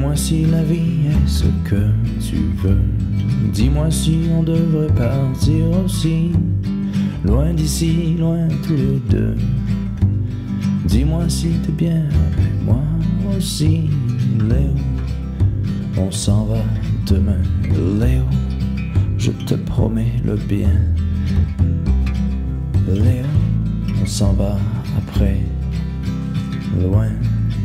Dis-moi si la vie est ce que tu veux. Dis-moi si on devrait partir aussi, loin d'ici, loin tous les deux. Dis-moi si t'es bien avec moi aussi, Léo. On s'en va demain, Léo. Je te promets le bien, Léo. On s'en va après, loin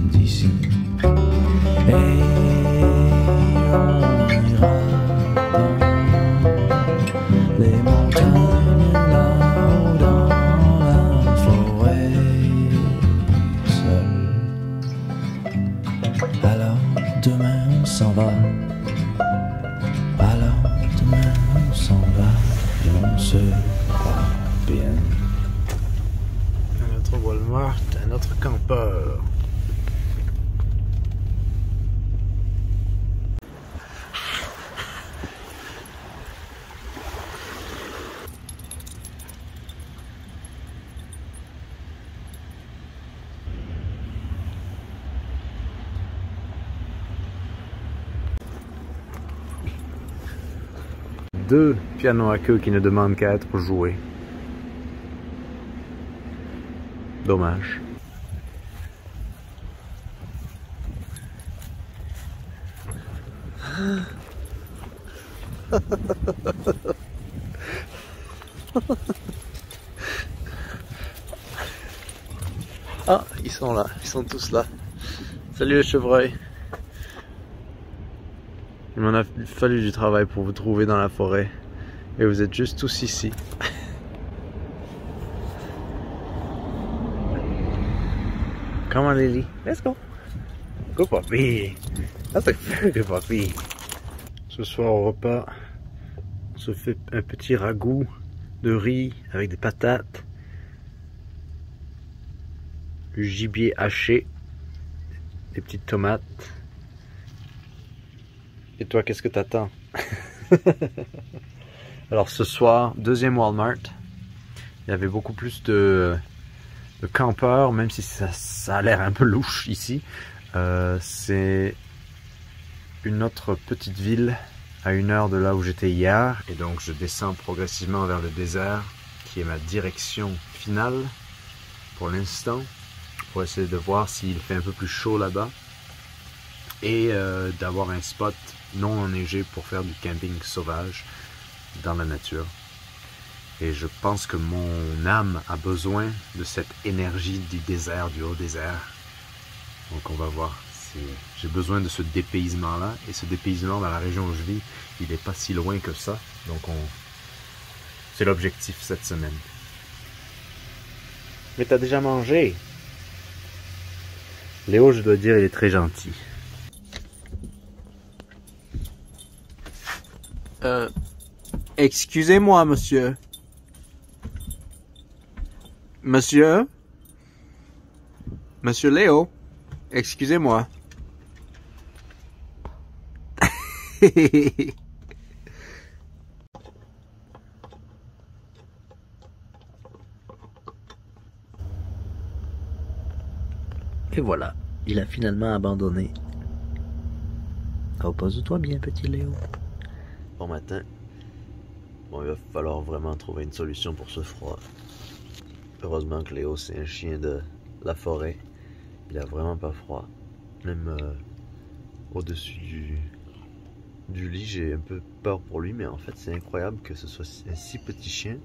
d'ici. Et on ira dans les montagnes, là-haut dans la forêt, seul. Alors demain on s'en va. Alors demain on s'en va et on se va bien. Un autre Walmart, un autre campeur. Deux pianos à queue qui ne demandent qu'à être joués. Dommage. Ah, ils sont là, ils sont tous là. Salut les chevreuils. Il m'en a fallu du travail pour vous trouver dans la forêt. Et vous êtes juste tous ici. Come on Lily, let's go. Go puppy. That's a very good puppy. Ce soir au repas, on se fait un petit ragoût de riz avec des patates, du gibier haché, des petites tomates. Et toi, qu'est-ce que t'attends? Alors ce soir, deuxième Walmart. Il y avait beaucoup plus de campeurs, même si ça a l'air un peu louche ici. C'est une autre petite ville à 1 heure de là où j'étais hier. Et donc je descends progressivement vers le désert, qui est ma direction finale pour l'instant, pour essayer de voir s'il fait un peu plus chaud là-bas. Et d'avoir un spot non enneigé pour faire du camping sauvage dans la nature. Et je pense que mon âme a besoin de cette énergie du désert, du haut désert. Donc on va voir. J'ai besoin de ce dépaysement-là. Et ce dépaysement dans la région où je vis, il n'est pas si loin que ça. Donc c'est l'objectif cette semaine. Mais t'as déjà mangé? Léo, je dois dire, il est très gentil. Excusez-moi, monsieur. Monsieur? Monsieur Léo? Excusez-moi. Et voilà, il a finalement abandonné. Repose-toi bien, petit Léo. Bon matin. Bon, il va falloir vraiment trouver une solution pour ce froid. Heureusement que Léo, c'est un chien de la forêt. Il a vraiment pas froid. Même au-dessus du lit, j'ai un peu peur pour lui. Mais en fait, c'est incroyable que ce soit un si petit chien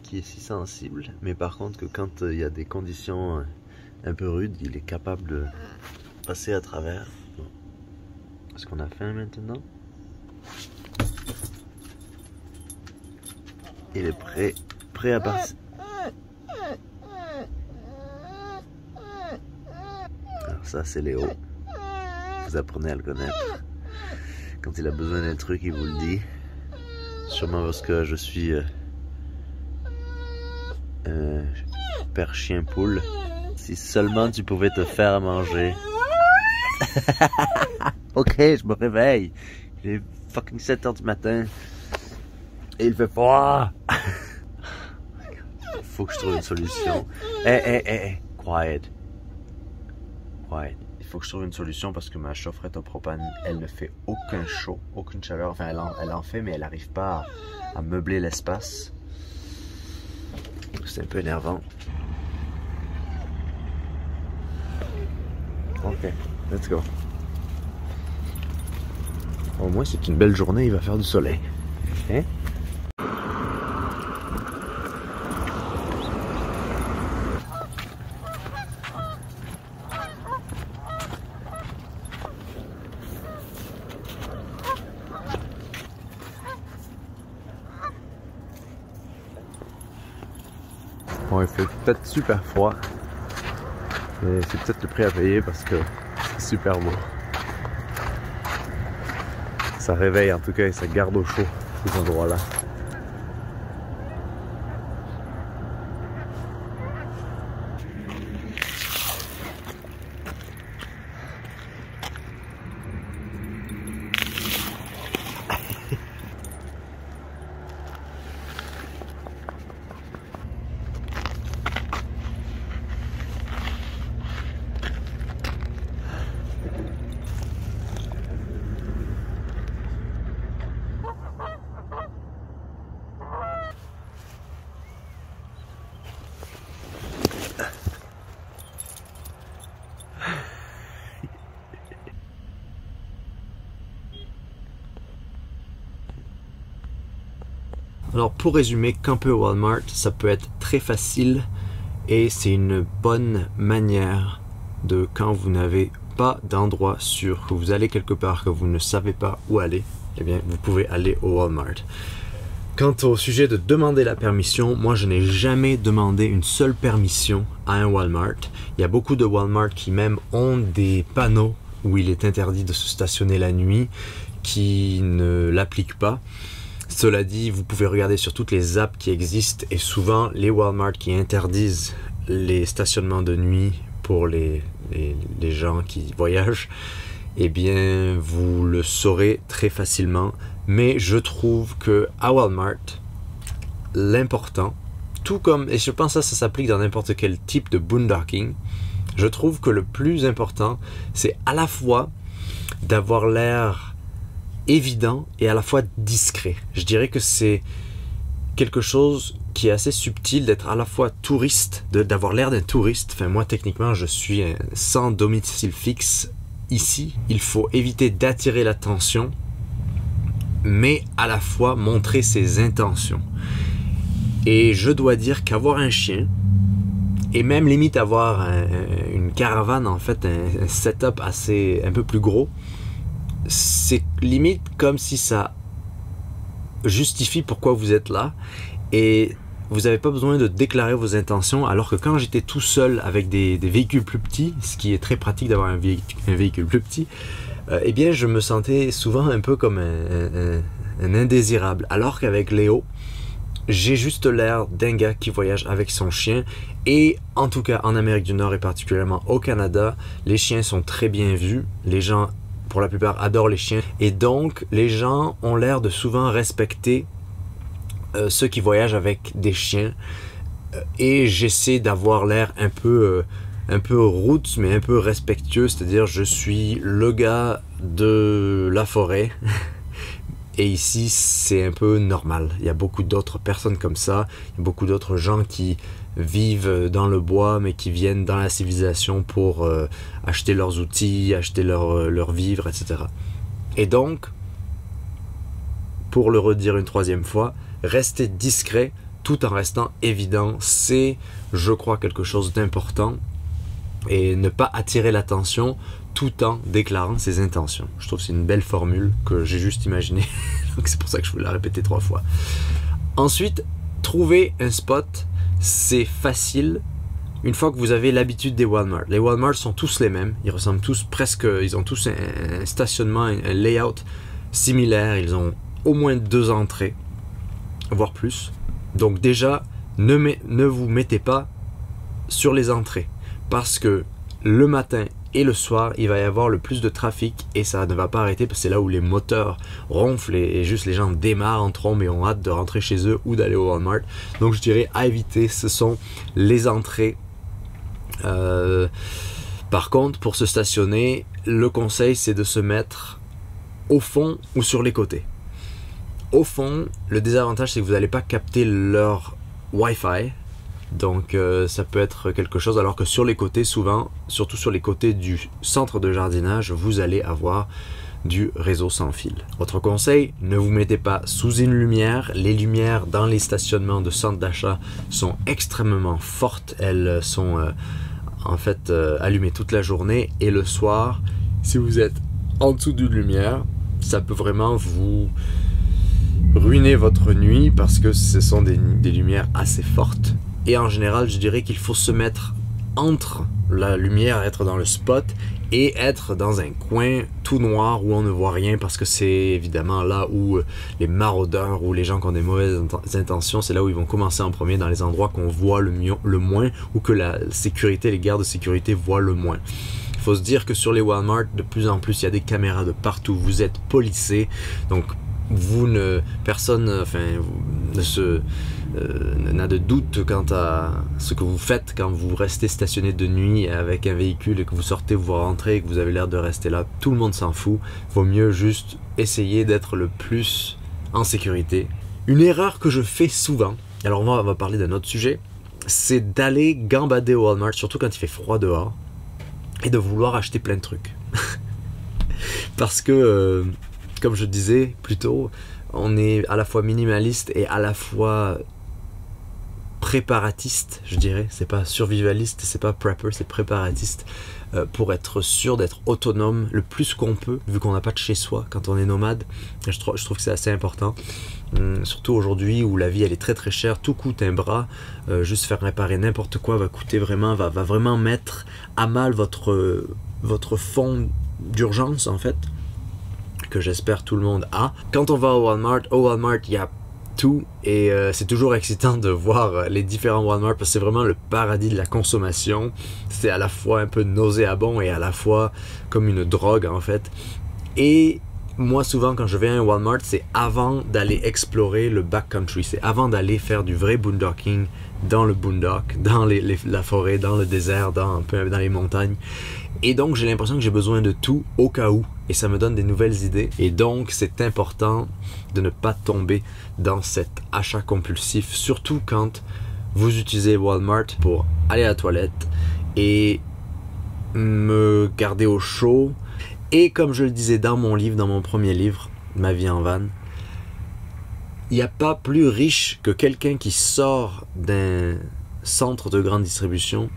qui est si sensible. Mais par contre, que quand il y a des conditions un peu rudes, il est capable de passer à travers. Est-ce qu'on a faim maintenant? Il est prêt à partir. Alors ça c'est Léo. Vous apprenez à le connaître. Quand il a besoin d'un truc, il vous le dit. Sûrement parce que je suis père chien poule. Si seulement tu pouvais te faire à manger. Ok, je me réveille. Il est fucking 7 h du matin. Et il fait froid. Faut que je trouve une solution. Quiet. Quiet. Il faut que je trouve une solution parce que ma chaufferette au propane, elle ne fait aucun chaud, aucune chaleur. Enfin, elle en fait, mais elle n'arrive pas à meubler l'espace. C'est un peu énervant. Ok, let's go. Au moins, c'est une belle journée, il va faire du soleil. Hein? Bon, il fait peut-être super froid, mais c'est peut-être le prix à payer parce que c'est super beau. Ça réveille en tout cas et ça garde au chaud ces endroits-là. Alors pour résumer, camper au Walmart, ça peut être très facile et c'est une bonne manière de quand vous n'avez pas d'endroit sûr, que vous allez quelque part, que vous ne savez pas où aller, eh bien vous pouvez aller au Walmart. Quant au sujet de demander la permission, moi je n'ai jamais demandé une seule permission à un Walmart. Il y a beaucoup de Walmart qui même ont des panneaux où il est interdit de se stationner la nuit, qui ne l'appliquent pas. Cela dit, vous pouvez regarder sur toutes les apps qui existent et souvent les Walmart qui interdisent les stationnements de nuit pour les gens qui voyagent, eh bien vous le saurez très facilement. Mais je trouve que à Walmart, l'important, tout comme, et je pense que ça s'applique dans n'importe quel type de boondocking, je trouve que le plus important, c'est à la fois d'avoir l'air évident et à la fois discret. Je dirais que c'est quelque chose qui est assez subtil d'être à la fois touriste, d'avoir l'air d'un touriste. Enfin moi techniquement je suis sans domicile fixe ici. Il faut éviter d'attirer l'attention mais à la fois montrer ses intentions. Et je dois dire qu'avoir un chien et même limite avoir une caravane, en fait un setup assez un peu plus gros, c'est limite comme si ça justifie pourquoi vous êtes là et vous n'avez pas besoin de déclarer vos intentions, alors que quand j'étais tout seul avec des véhicules plus petits, ce qui est très pratique d'avoir un véhicule plus petit, eh bien je me sentais souvent un peu comme un indésirable, alors qu'avec Léo j'ai juste l'air d'un gars qui voyage avec son chien. Et en tout cas en Amérique du Nord et particulièrement au Canada, les chiens sont très bien vus, les gens pour la plupart adorent les chiens et donc les gens ont l'air de souvent respecter ceux qui voyagent avec des chiens et j'essaie d'avoir l'air un peu roots mais un peu respectueux, c'est-à-dire je suis le gars de la forêt et ici c'est un peu normal. Il y a beaucoup d'autres personnes comme ça, il y a beaucoup d'autres gens qui vivent dans le bois mais qui viennent dans la civilisation pour acheter leurs outils, acheter leurs vivres, etc. Et donc, pour le redire une troisième fois, rester discret tout en restant évident, c'est, je crois, quelque chose d'important et ne pas attirer l'attention tout en déclarant ses intentions. Je trouve que c'est une belle formule que j'ai juste imaginée, donc c'est pour ça que je voulais la répéter 3 fois. Ensuite, trouver un spot, c'est facile une fois que vous avez l'habitude des Walmart. Les Walmart sont tous les mêmes, ils ressemblent tous presque, ils ont tous un stationnement, un layout similaire, ils ont au moins 2 entrées, voire plus. Donc déjà, ne vous mettez pas sur les entrées, parce que le matin et le soir, il va y avoir le plus de trafic et ça ne va pas arrêter parce que c'est là où les moteurs ronflent et juste les gens démarrent en trombe et ont hâte de rentrer chez eux ou d'aller au Walmart. Donc je dirais à éviter, ce sont les entrées Par contre, pour se stationner, le conseil c'est de se mettre au fond ou sur les côtés. Au fond, le désavantage c'est que vous n'allez pas capter leur Wi-Fi, donc ça peut être quelque chose, alors que sur les côtés, souvent, surtout sur les côtés du centre de jardinage, vous allez avoir du réseau sans fil. Autre conseil, ne vous mettez pas sous une lumière. Les lumières dans les stationnements de centres d'achat sont extrêmement fortes, elles sont en fait allumées toute la journée, et le soir, si vous êtes en dessous d'une lumière, ça peut vraiment vous ruiner votre nuit parce que ce sont des lumières assez fortes. Et en général, je dirais qu'il faut se mettre entre la lumière, être dans le spot, et être dans un coin tout noir où on ne voit rien, parce que c'est évidemment là où les maraudeurs ou les gens qui ont des mauvaises intentions, c'est là où ils vont commencer en premier, dans les endroits qu'on voit le moins, ou que la sécurité, les gardes de sécurité voient le moins. Il faut se dire que sur les Walmart, de plus en plus, il y a des caméras de partout, vous êtes policés, donc personne n'a de doute quant à ce que vous faites quand vous restez stationné de nuit avec un véhicule et que vous sortez, vous rentrez et que vous avez l'air de rester là. Tout le monde s'en fout. Il vaut mieux juste essayer d'être le plus en sécurité. Une erreur que je fais souvent, alors on va parler d'un autre sujet, c'est d'aller gambader au Walmart, surtout quand il fait froid dehors, et de vouloir acheter plein de trucs. Parce que comme je disais plus tôt, on est à la fois minimaliste et à la fois préparatiste, je dirais. C'est pas survivaliste, c'est pas prepper, c'est préparatiste, pour être sûr d'être autonome le plus qu'on peut, vu qu'on n'a pas de chez soi quand on est nomade. Je trouve que c'est assez important. Surtout aujourd'hui où la vie elle est très très chère, tout coûte un bras, juste faire réparer n'importe quoi va coûter vraiment, va vraiment mettre à mal votre fonds d'urgence en fait, que j'espère tout le monde a. Quand on va au Walmart il y a tout, et c'est toujours excitant de voir les différents Walmart parce que c'est vraiment le paradis de la consommation. C'est à la fois un peu nauséabond et à la fois comme une drogue en fait. Et moi souvent quand je vais à un Walmart, c'est avant d'aller explorer le backcountry, c'est avant d'aller faire du vrai boondocking dans le boondock, dans la forêt, dans le désert, un peu dans les montagnes. Et donc j'ai l'impression que j'ai besoin de tout au cas où, et ça me donne des nouvelles idées. Et donc c'est important de ne pas tomber dans cet achat compulsif, surtout quand vous utilisez Walmart pour aller à la toilette et me garder au chaud. Et comme je le disais dans mon livre, dans mon premier livre, Ma vie en van, il n'y a pas plus riche que quelqu'un qui sort d'un centre de grande distribution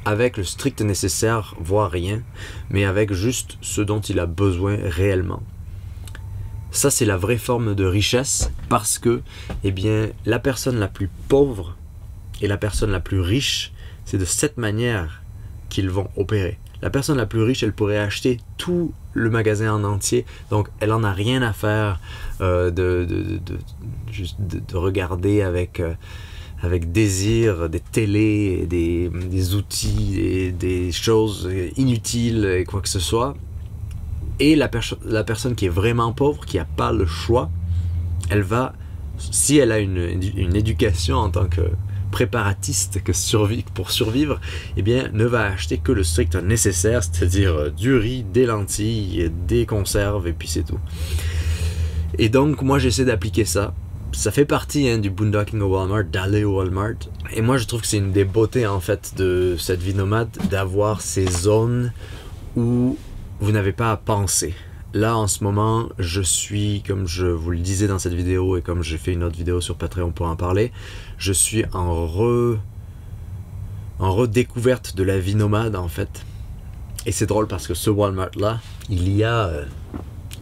avec le strict nécessaire, voire rien, mais avec juste ce dont il a besoin réellement. Ça, c'est la vraie forme de richesse, parce que, eh bien, la personne la plus pauvre et la personne la plus riche, c'est de cette manière qu'ils vont opérer. La personne la plus riche, elle pourrait acheter tout le magasin en entier, donc elle en a rien à faire juste de regarder avec désir des télés, des outils, des choses inutiles et quoi que ce soit. Et la personne qui est vraiment pauvre, qui n'a pas le choix, elle va, si elle a une éducation en tant que préparatiste pour survivre, eh bien, ne va acheter que le strict nécessaire, c'est-à-dire du riz, des lentilles, des conserves, et puis c'est tout. Et donc, moi, j'essaie d'appliquer ça. Ça fait partie du boondocking au Walmart, d'aller au Walmart. Et moi, je trouve que c'est une des beautés, en fait, de cette vie nomade, d'avoir ces zones où vous n'avez pas à penser. Là, en ce moment, je suis, comme je vous le disais dans cette vidéo et comme j'ai fait une autre vidéo sur Patreon pour en parler, je suis en redécouverte de la vie nomade, en fait. Et c'est drôle parce que ce Walmart-là, il y a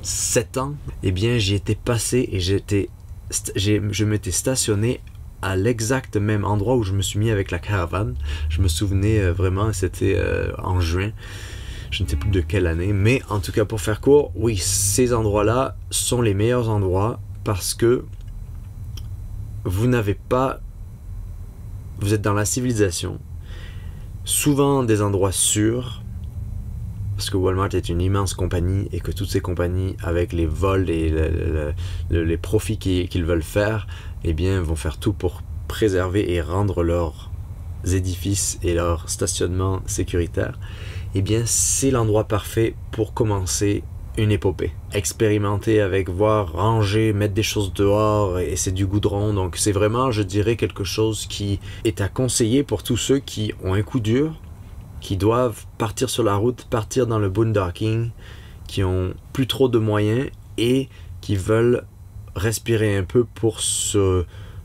7 ans, eh bien, j'y étais passé et je m'étais stationné à l'exact même endroit où je me suis mis avec la caravane. Je me souvenais vraiment, c'était en juin. Je ne sais plus de quelle année, mais en tout cas pour faire court, oui, ces endroits-là sont les meilleurs endroits parce que vous êtes dans la civilisation, souvent des endroits sûrs, parce que Walmart est une immense compagnie et que toutes ces compagnies, avec les vols et les profits qu'ils veulent faire, eh bien, vont faire tout pour préserver et rendre leurs édifices et leurs stationnements sécuritaires. eh bien c'est l'endroit parfait pour commencer une épopée. Expérimenter avec, voir, ranger, mettre des choses dehors, et c'est du goudron, donc c'est vraiment, je dirais, quelque chose qui est à conseiller pour tous ceux qui ont un coup dur, qui doivent partir sur la route, partir dans le boondocking, qui ont plus trop de moyens et qui veulent respirer un peu pour se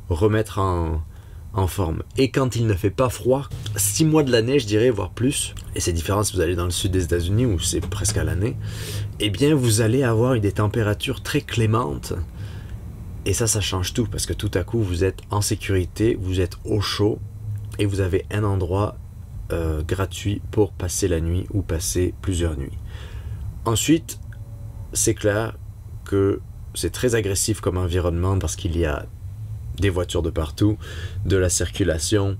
remettre en forme. Et quand il ne fait pas froid, 6 mois de l'année, je dirais, voire plus, et c'est différent si vous allez dans le sud des États-Unis où c'est presque à l'année, eh bien vous allez avoir des températures très clémentes. Et ça change tout, parce que tout à coup vous êtes en sécurité, vous êtes au chaud et vous avez un endroit gratuit pour passer la nuit ou passer plusieurs nuits. Ensuite, c'est clair que c'est très agressif comme environnement parce qu'il y a des voitures de partout, de la circulation,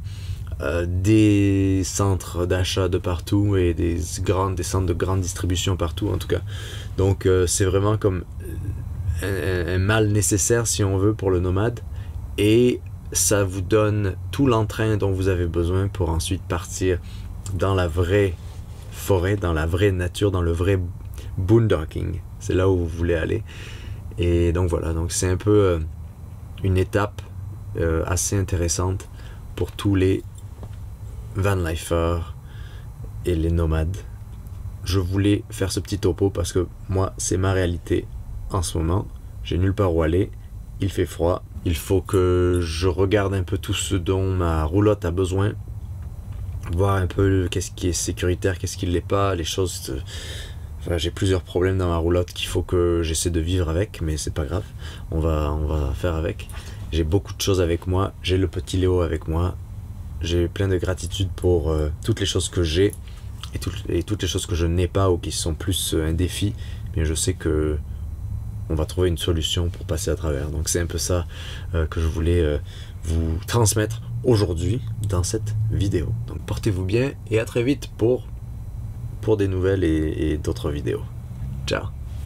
des centres d'achat de partout et des centres de grande distribution partout en tout cas. Donc c'est vraiment comme un mal nécessaire si on veut pour le nomade, et ça vous donne tout l'entrain dont vous avez besoin pour ensuite partir dans la vraie forêt, dans la vraie nature, dans le vrai boondocking. C'est là où vous voulez aller. Et donc voilà, donc c'est un peu une étape assez intéressante pour tous les vanlifers et les nomades. Je voulais faire ce petit topo parce que moi, c'est ma réalité en ce moment. J'ai nulle part où aller, il fait froid. Il faut que je regarde un peu tout ce dont ma roulotte a besoin, voir un peu qu'est-ce qui est sécuritaire, qu'est-ce qui ne l'est pas, les choses... Enfin, j'ai plusieurs problèmes dans ma roulotte qu'il faut que j'essaie de vivre avec, mais c'est pas grave, on va faire avec. J'ai beaucoup de choses avec moi, j'ai le petit Léo avec moi, j'ai plein de gratitude pour toutes les choses que j'ai et toutes les choses que je n'ai pas ou qui sont plus un défi. Bien, je sais que on va trouver une solution pour passer à travers. Donc c'est un peu ça que je voulais vous transmettre aujourd'hui dans cette vidéo. Donc portez-vous bien et à très vite pour des nouvelles et d'autres vidéos. Ciao.